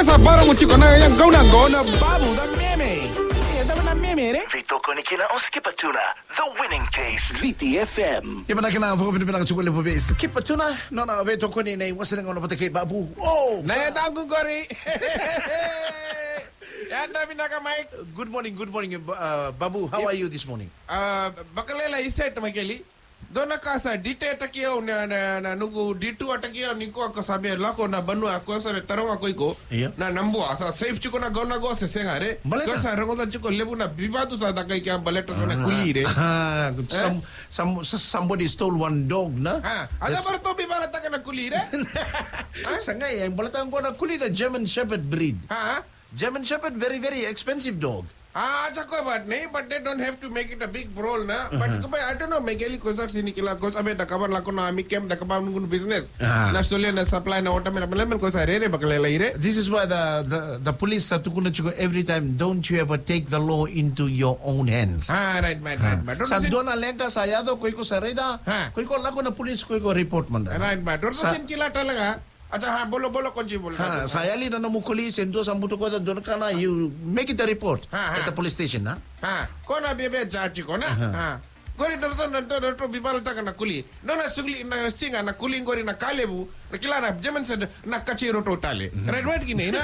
sa barang mo chiko na yang go na babu da meme. Da na meme re. Vito Konikina on Skipatuna, the winning taste. VTFM. Yung manakina ang pagkakas na chukuli po ba? Skip pa tuna. No na Vito Konikina wasa nang ono patikay babu. Oh, Na tango gori. Yan na binaka Mike. good morning, Babu. How are you this morning? Bakalela iset Makeli. Dona kasa dite takio na nugu ditu atakio niko ako sabi lako na banu ako sa tarong ako iko na nambu asa safe chiko na gona go se sengare ko sa rango da chiko lebu na bibatu sa dakai kya baleta so na kulire Somebody stole one dog na. Ada bar to bibala ta na kulire. Sangay ang balatan ko na kulire German Shepherd breed. Ha? German Shepherd, very expensive dog. Chako but nahi, but they don't have to make it a big brawl na. But I don't know, Megeli kosak sini kila kos abe dakaban lako na ami kem dakaban ngun business. Na stolia na supply na water melamen kosa re bakalela ire. This is why the police have to go every time. Don't you ever take the law into your own hands. Right. Sa doon na lengka sa yado ko sa reda. Ko lako na police ko report man da. Right. Doon sin kila talaga. Acha bolo konji bolo. Sayali na namukuli sendo sa buto ko doon ka na you make it a report at the police station na. Kona bebe jati kona. Gori dorto bibal ta kana kuli. Dona sugli na singa na kuli gori na kalebu. Kila na German said na kachiro totale. Right gini na.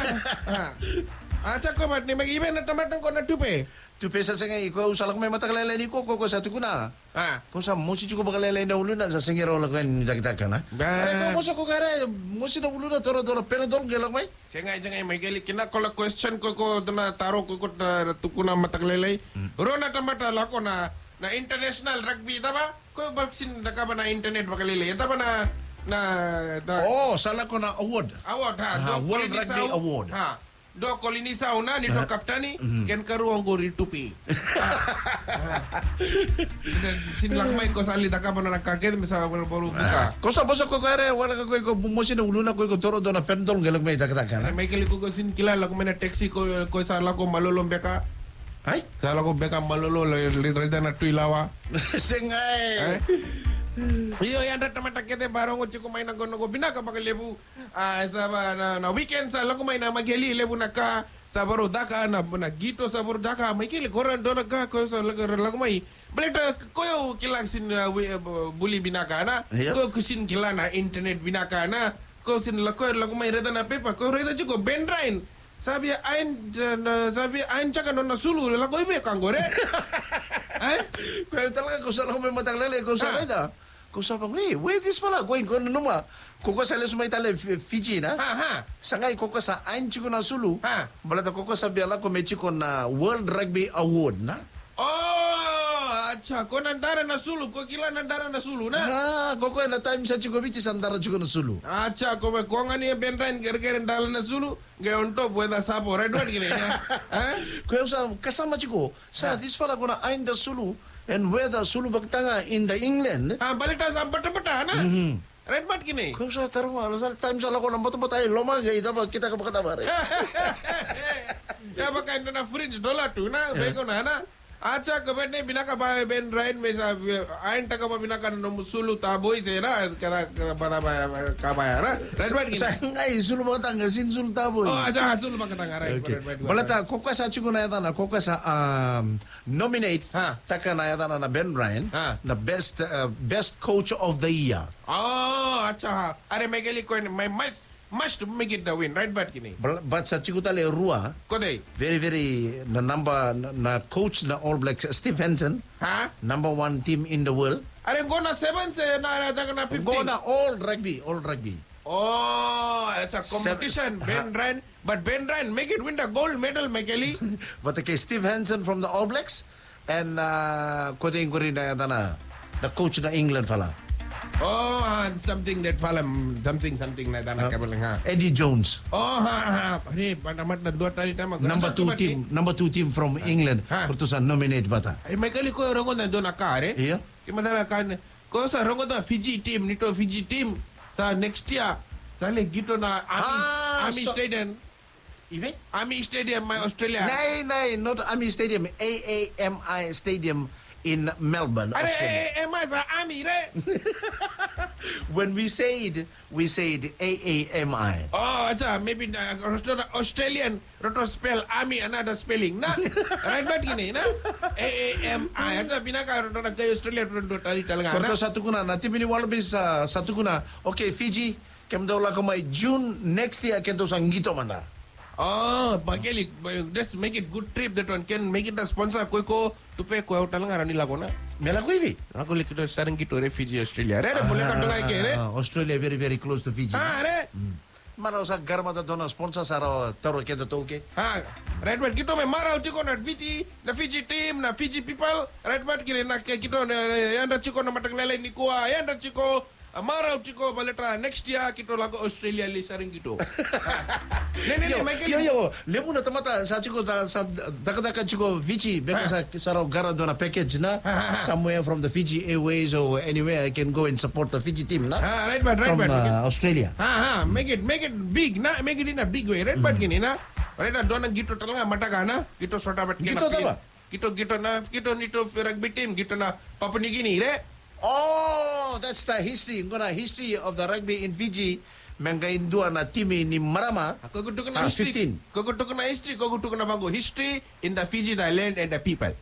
Acha ko mat ni mag-ibe na tamatang ko na tupe. Tupe sa singay ko usalak may matakalala ni ko sa tukuna. Kung sa musi ko bakalala na ulo na sa singero la kan dagdag ka na. Ko sa ko kare musi na ulo na toro pero dol gelak may. Singay may gali kina ko la question ko na taro ko tukuna matakalala. Rona tamata la ko na international rugby ba? Ko baksin da ka ba na internet bakalala. Ita ba na sala ko na award. World Rugby Award. Do kolinisa una ni do kaptani ken karuang gori tupi. Sinlang may ko sali daka pa na nagkaget misa wala bolu buka. Ko sa boso ko kare wala ka ko musi na uluna ko toro do na pendol gelag may daka na. May kali ko sin kilala ko may na taxi ko sala ko malolom beka. Ay, sala ko beka malolo rida na tuilawa. Singay. Iyo yan tamata kete barong ko chiko may nagono ko binaka bakalebu sa na weekend sa lako may na mageli lebu naka sa baro daka na gito sa baro daka may kili koran do naka ko sa lako may balita ko kilang sin buli binaka na ko kusin kilana internet binaka na ko sin lako may reda na pepa ko reda chiko bendrain sabi ain chaka no na sulu lako ibe kangore ko talaga ko sa lako may mataglele ko sa reda. Kung sabi wait this pala, going ko numa. Kuko sa lesumay tale Fiji na. Sangay kuko sa ain chiko na sulu. Balata kuko sa biala ko may chiko na World Rugby Award na. Acha, ko nandara na sulu, ko kila nandara na sulu na. Kuko na time sa chiko bichi sandara chiko na sulu. Acha, ko ngani benrain gergeren dala na sulu, ngayon to pueda sapo, right what gini. Ko sa kasama chiko, sa this pala ko na ain da sulu. And whether Sulu Bagtanga in the England. Balita sa bata-bata na. Red bat gini. Kung sa tarong time sa lako ng bata-bata ay lomang ita ba kita ka bakatabar. Ya baka na fridge dollar tu na bego na. Acha kabet ne binaka ba ben rain me sa ain taka ba binaka no Sulu taboy se na kada bata ba kabaya. Red bat gini. Sangay Sulu Bagtanga sin Sulu taboy. Acha Sulu Bagtanga right. Balata ko sa chigo na yata na ko sa nominate taka na yata na Ben Ryan na best coach of the year. Acha. Are Megali ko may must make it the win, right bat kini. But sa chikutale Rua, Koday. Very na number na coach na All Blacks Steve Henson. Number 1 team in the world. Are go na 7 se na 15. Go na all rugby. It's a competition. Ben Ryan, but Ben Ryan make it win the gold medal, Megali. But okay, Steve Henson from the All Blacks and Kodeng Guri na the coach na England fala. Something that something na dana kabalang Eddie Jones. Pare panamat na dua tali tama. Number 2 team from England. Kurtusan nominate bata. Ay may kali ko rongo na doon akare. Iya. Kimadala kan ko sa rongo na Fiji team sa next year. Sale gito na Army Stadium. Ibe? Army Stadium my Australia. Nay, not Army Stadium. AAMI Stadium in Melbourne, Australia. Are sa Army re. When we say it AAMI. Oh, acha, maybe Australian roto spell ami another spelling na. Right ba gini na? AAMI. Acha pinaka roto nagkay Australia roto tali talaga Korto na. satu kuna na timi ni Wallabies satu kuna. Okay, Fiji kem daw la kamay June next year ken daw sang gito man na. Oh, Bageli, let's make it good trip that one can make it a sponsor ko to pay ko talaga rani lago na. Mela ko ibi. Ako likito sarang gito refugee Australia. Re boleh ka tungai ke re? Australia very close to Fiji. Ha re. Mano sa garma da dona sponsor saro taro ke to ke. Ha, right but kito may maraw chiko na Fiji team na Fiji people. Right but kini na kito yanda chiko na mataglelay ni kuha. Yanda chiko maraw chiko baleta next year kito lago Australia li sarang gito. Ne Michael. Yo, lebu na tamata sa chiko sa dakadaka chiko Fiji beka sa saro gara dona package na somewhere from the Fiji Airways or anywhere I can go and support the Fiji team na. Ha, right but From Australia. Ha, make it big na, make it in a big way, right? But gini na, right na doon ang gito talaga mataga na, gito sota bat Gito tama? Gito nito rugby team, gito na Papua New Guinea, re? Oh, that's the history. History of the rugby in Fiji. Mengkain dua na timi ni Marama. Kugutu ko na history. 15. Kugutu ko na history, kugutu ko na bago history in the Fiji, the land and the people.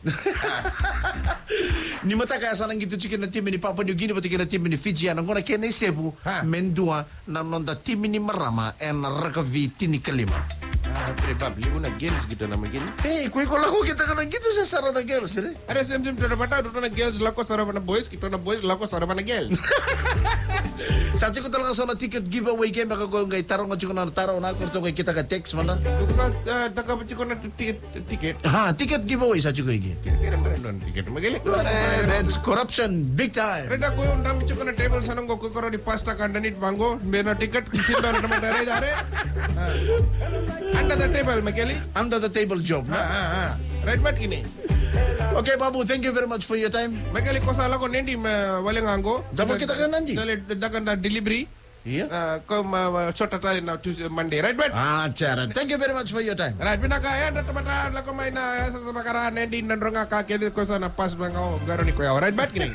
Ni mata kaya sanang gitu chicken na timi ni Papua New Guinea pati kina timi ni Fiji anong kona kena Cebu mendua na nonda timi ni Marama and rugby tini kelima. Prebab, libo na girls gitu na magin. Eh, kue ko laku kita kena gitu sa sara na girls, eh? Are sem doon bata doon na girls lako sarap na boys, kito na boys lako sarap na girls. Sa ko talaga sa na ticket giveaway kay makago ngay tarong at ko na tarong na kurto kay kita ka text man na. Tuksa taka pa ko na ticket. Ha, ticket giveaway sa ko igi. Kira mo doon ticket magaling. That's corruption big time. Reda ko yung dami ko na table sanong ko ko di pasta kandanit bango, mena ticket kisin doon naman dare. Under the table, Makeli. Under the table job. Na? Right bat kini. Okay, Babu, thank you very much for your time. Makeli ko sala ko nendi walang anggo. Dapat kita kan nanti. Dali dakan na delivery. Iya. Ko short tayo na Tuesday Monday. Right bat. Cara. Thank you very much for your time. Right pinakaya na tamata la ko may na sa makaran nendi nandronga ka kedi ko sana pas bang ko garo ni ko. Right bat kini.